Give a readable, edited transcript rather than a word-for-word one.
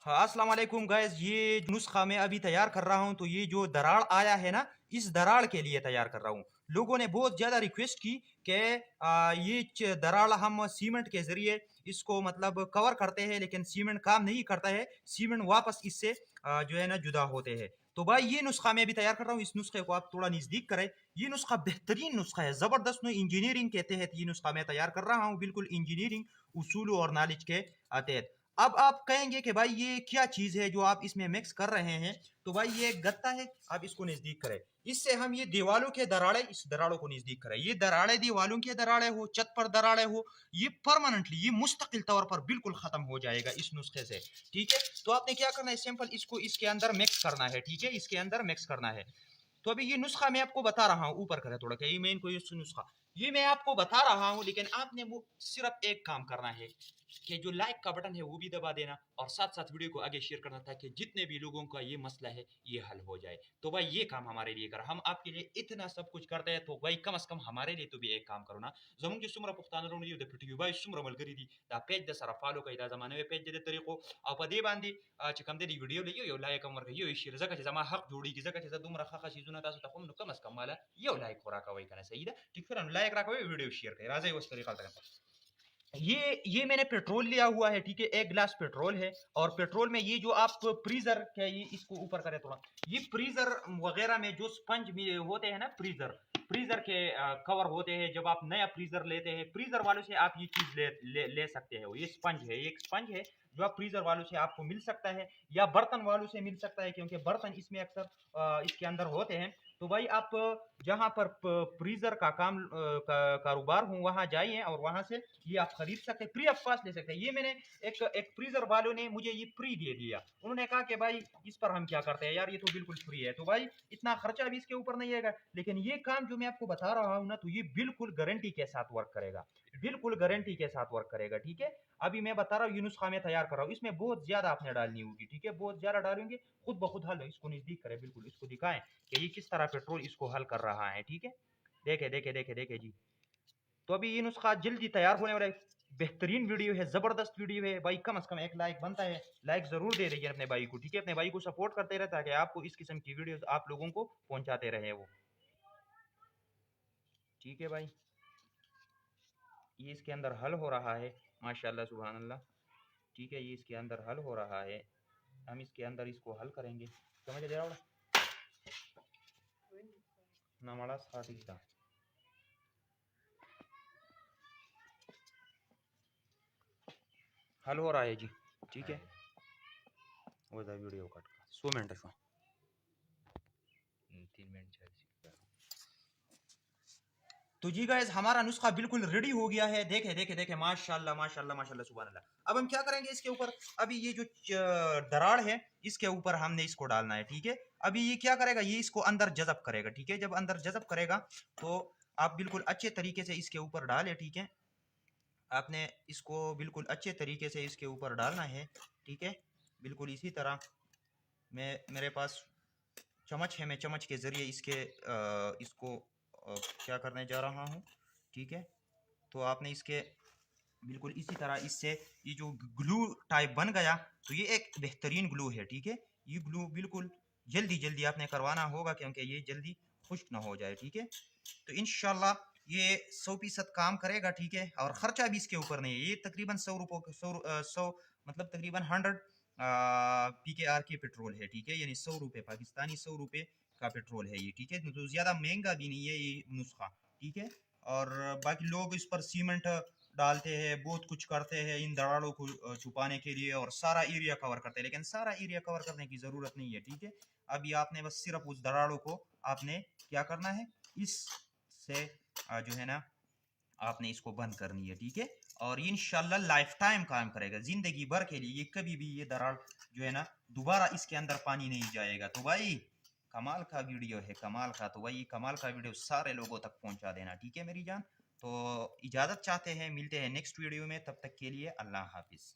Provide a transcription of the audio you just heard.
हाँ, अस्सलाम वालेकुम गाइस। ये नुस्खा मैं अभी तैयार कर रहा हूँ, तो ये जो दराड़ आया है ना, इस दराड़ के लिए तैयार कर रहा हूँ। लोगों ने बहुत ज़्यादा रिक्वेस्ट की कि ये दराड़ हम सीमेंट के ज़रिए इसको मतलब कवर करते हैं, लेकिन सीमेंट काम नहीं करता है। सीमेंट वापस इससे जो है ना जुदा होते हैं। तो भाई ये नुस्खा मैं अभी तैयार कर रहा हूँ। इस नुस्खे को आप थोड़ा नज़दीक करें। ये नुस्खा बेहतरीन नुस्खा है, ज़बरदस्त। इंजीनियरिंग के तहत ये नुस्खा मैं तैयार कर रहा हूँ, बिल्कुल इंजीनियरिंग उसूल और नॉलेज के तहत। अब आप कहेंगे कि भाई ये क्या चीज़ है जो आप इसमें मिक्स कर रहे हैं। तो भाई ये गत्ता है। आप इसको नज़दीक करें। इससे हम ये दीवालों के दराड़े, इस दराड़ों को नज़दीक करें। ये दराड़े दीवालों के दराड़े हो, छत पर दराड़े हो, ये परमानेंटली, ये मुस्तकिल तौर पर बिल्कुल ख़त्म हो जाएगा इस नुस्खे से। ठीक है। तो आपने क्या करना है, सिंपल इसको इसके अंदर मिक्स करना है। ठीक है, इसके अंदर मिक्स करना है। तो अभी ये नुस्खा मैं आपको बता रहा हूँ, ऊपर करें थोड़ा, क्या ये मैं इनको ये नुस्खा ये मैं आपको बता रहा हूँ, लेकिन आपने वो सिर्फ एक काम करना है कि जो लाइक का बटन है वो भी दबा देना, और साथ साथ वीडियो को आगे शेयर करना, ताकि जितने भी लोगों का ये मसला है ये हल हो जाए। तो भाई ये काम हमारे लिए कर, हम आपके लिए इतना सब कुछ करते हैं, तो भाई कम से कम हमारे लिए तो भी एक काम करो ना। जमुन सुमरा पुख्तान रोनी द पिटियो भाई सुमरा मलगरी दी दा पेज द सरा फॉलो कई दा जमाने में पेज दे तरीको आप दे बांधी चिकम दे वीडियो ले यो लाइक अमर यो शेयर जगह जमा हक जोड़ी की जगह दुमरा खा चीजुना तासु तखम नु कम से कम माला यो लाइक हो रहा का वही करना सही है। ठीक, फिर हम लाइक रखा हुआ वीडियो शेयर करें राजे उस तरीका तक। ये मैंने पेट्रोल लिया हुआ है। ठीक है, एक गिलास पेट्रोल है। और पेट्रोल में ये जो आप फ्रीजर, क्या ये इसको ऊपर करें थोड़ा, ये फ्रीजर वगैरह में जो स्पंज भी होते हैं ना, फ्रीजर फ्रीजर के कवर होते हैं। जब आप नया फ्रीजर लेते हैं, फ्रीजर वालों से आप ये चीज ले सकते हो। ये स्पंज है, ये एक स्पंज है जो आप फ्रीजर वालों से आपको मिल सकता है, या बर्तन वालों से मिल सकता है, क्योंकि बर्तन इसमें अक्सर इसके अंदर होते हैं। तो भाई आप जहां पर फ्रीजर का कारोबार हो, वहां जाइए और वहां से ये आप खरीद सकते हैं, फ्री ऑफ कॉस्ट ले सकते हैं। ये मैंने एक फ्रीजर वालों ने मुझे ये फ्री दे दिया। उन्होंने कहा कि भाई इस पर हम क्या करते हैं यार, ये तो बिल्कुल फ्री है। तो भाई इतना खर्चा भी इसके ऊपर नहीं आएगा, लेकिन ये काम जो मैं आपको बता रहा हूँ ना, तो ये बिल्कुल गारंटी के साथ वर्क करेगा, बिल्कुल गारंटी के साथ वर्क करेगा। ठीक है, अभी मैं बता रहा हूँ, ये नुस्खा मैं तैयार कर रहा हूँ, इसमें बहुत ज्यादा आपने डालनी होगी। ठीक है, बहुत ज्यादा डालेंगे खुद ब खुद हल। इसको नजदीक करें, बिल्कुल इसको दिखाएं कि ये किस तरह पेट्रोल इसको हल कर रहा है। ठीक है, देखे देखे देखे देखे जी। तो अभी ये नुस्खा जल्दी तैयार होने वाला है। बेहतरीन वीडियो है, जबरदस्त वीडियो है भाई। कम से कम एक लाइक बनता है, लाइक जरूर दे दीजिए अपने भाई को। ठीक है, अपने भाई को सपोर्ट करते रहता है कि आपको इस किस्म की वीडियोस आप लोगों को पहुंचाते रहे वो। ठीक है भाई, ये इसके अंदर हल हो रहा है, माशाल्लाह सुभान अल्लाह। ठीक है, ये इसके अंदर हल हो रहा है। हम इसके अंदर इसको हल करेंगे। समझ ले रहा हमारा साथ हल हो रहा है जी। ठीक है, वो वीडियो कट 100 मिनट 3 मिनट। तो जी गाइस, हमारा नुस्खा बिल्कुल रेडी हो गया है। देखे देखे देखे, माशाल्लाह माशाल्लाह माशाल्लाह सुभान अल्लाह। अब हम क्या करेंगे इसके ऊपर, अभी ये जो दराड़ है इसके ऊपर हमने इसको डालना है। ठीक है, अभी ये क्या करेगा, ये इसको अंदर जज़ब करेगा। ठीक है, जब अंदर जज़ब करेगा तो आप बिल्कुल अच्छे तरीके से इसके ऊपर डालें। ठीक है, आपने इसको बिल्कुल अच्छे तरीके से इसके ऊपर डालना है। ठीक है, बिल्कुल इसी तरह। मेरे पास चम्मच है, मैं चम्मच के ज़रिए इसको क्या करने जा रहा हूँ। ठीक है, तो आपने इसके बिल्कुल इसी तरह, इससे ये जो ग्लू टाइप बन गया, तो ये एक बेहतरीन ग्लू है। ठीक है, ये ग्लू बिल्कुल जल्दी जल्दी आपने करवाना होगा, क्योंकि ये जल्दी खुश्क ना हो जाए। ठीक है, तो इंशाल्लाह ये 100% काम करेगा। ठीक है, और ख़र्चा भी इसके ऊपर नहीं है। ये तकरीबन 100 रुपये, 100 मतलब तकरीबन 100 PKR के पेट्रोल है। ठीक है, यानी 100 रुपये पाकिस्तानी, 100 रुपये का पेट्रोल है ये। ठीक है, तो ज़्यादा महंगा भी नहीं है ये नुस्खा। ठीक है, और बाकी लोग इस पर सीमेंट डालते हैं, बहुत कुछ करते हैं इन दरारों को छुपाने के लिए, और सारा एरिया कवर करते हैं, लेकिन सारा एरिया कवर करने की ज़रूरत नहीं है। ठीक है, अभी आपने बस सिर्फ उस दरारों को आपने क्या करना है, इस से जो है ना, आपने इसको बंद करनी है। ठीक है, और इंशाल्लाह लाइफ टाइम काम करेगा, जिंदगी भर के लिए। ये कभी भी ये दरार जो है ना, दोबारा इसके अंदर पानी नहीं जाएगा। तो भाई कमाल का वीडियो है, कमाल का। तो भाई कमाल का वीडियो सारे लोगों तक पहुंचा देना। ठीक है मेरी जान, तो इजाज़त चाहते हैं, मिलते हैं नेक्स्ट वीडियो में। तब तक के लिए अल्लाह हाफिज़।